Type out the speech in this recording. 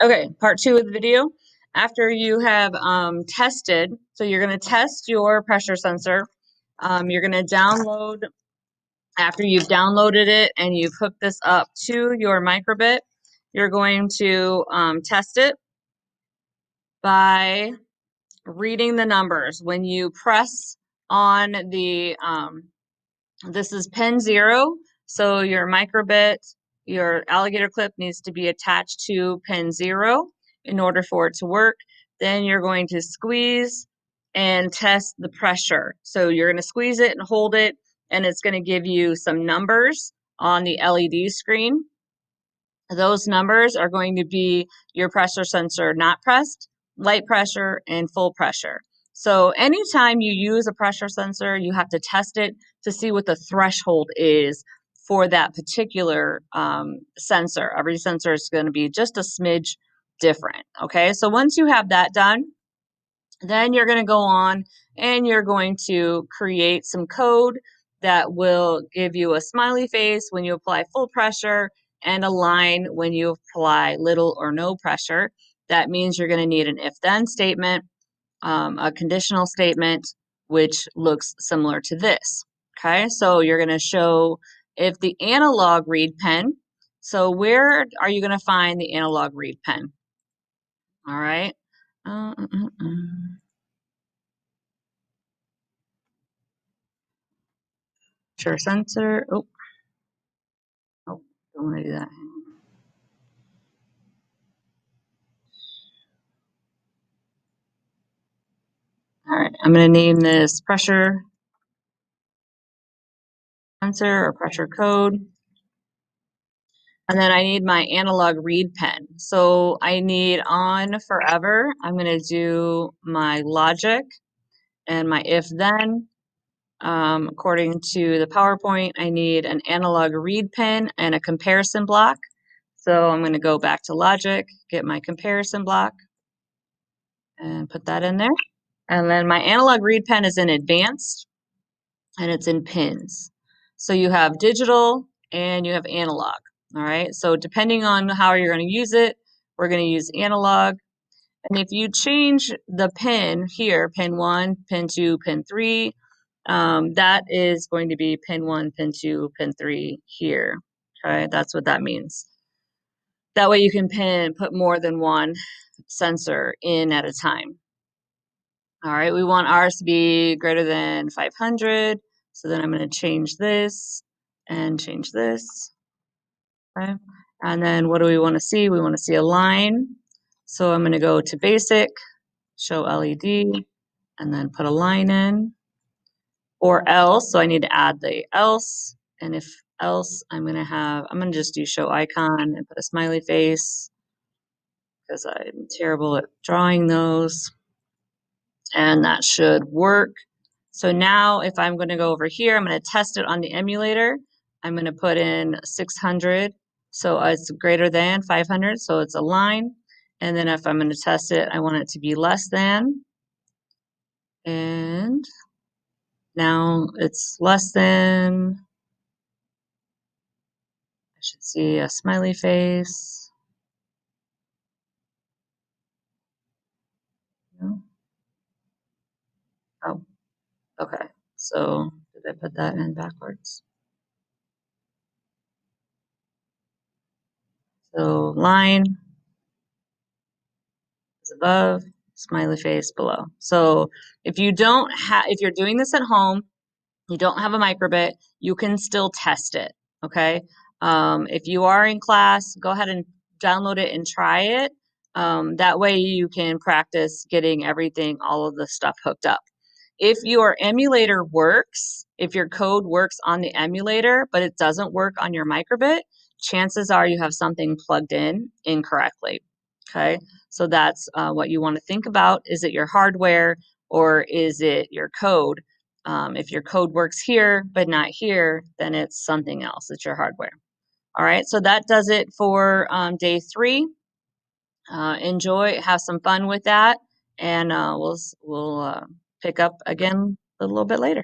Okay, part two of the video. After you have tested, so you're going to test your pressure sensor. You're going to download, after you've downloaded it and you've hooked this up to your microbit, you're going to test it by reading the numbers. When you press on the, this is pin 0, so your microbit, your alligator clip needs to be attached to pin 0 in order for it to work. Then you're going to squeeze and test the pressure. So you're going to squeeze it and hold it, and it's going to give you some numbers on the LED screen. Those numbers are going to be your pressure sensor not pressed, light pressure, and full pressure. So anytime you use a pressure sensor, you have to test it to see what the threshold is for that particular sensor. Every sensor is going to be just a smidge different. Okay, so once you have that done, then you're going to go on and you're going to create some code that will give you a smiley face when you apply full pressure and a line when you apply little or no pressure. That means you're going to need an if-then statement, a conditional statement, which looks similar to this. Okay, so you're going to show if the analog read pen. So where are you going to find the analog read pen? All right. Sure sensor. Oh, don't want to do that. All right, I'm going to name this pressure sensor or pressure code. And then I need my analog read pen. So I need on forever. I'm going to do my logic and my if then. According to the PowerPoint, I need an analog read pen and a comparison block. So I'm going to go back to logic, get my comparison block, and put that in there. And then my analog read pen is in advanced, and it's in pins. So you have digital and you have analog. All right, so depending on how you're going to use it, we're going to use analog. And if you change the pin here, pin 1, pin 2, pin 3, that is going to be pin 1, pin 2, pin 3 here. Okay, that's what that means. That way you can put more than one sensor in at a time. All right, we want ours to be greater than 500. So then I'm going to change this and change this. Okay. And then what do we want to see? We want to see a line. So I'm going to go to basic, show LED, and then put a line in. Or else, so I need to add the else. And if else, I'm going to just do show icon and put a smiley face because I'm terrible at drawing those. And that should work. So now if I'm going to go over here, I'm going to test it on the emulator. I'm going to put in 600. So it's greater than 500. So it's a line. And then if I'm going to test it, I want it to be less than. And now it's less than. I should see a smiley face. No? Oh, okay. So did I put that in backwards? So line is above, smiley face below. So if you don't have, if you're doing this at home, you don't have a microbit, you can still test it, okay? If you are in class, go ahead and download it and try it. That way you can practice getting everything, all of the stuff hooked up. If your emulator works, if your code works on the emulator, but it doesn't work on your microbit, chances are you have something plugged in incorrectly, okay? So that's what you want to think about. Is it your hardware or is it your code? If your code works here but not here, then it's something else. It's your hardware. All right, so that does it for day 3. Enjoy, have some fun with that, and we'll pick up again a little bit later.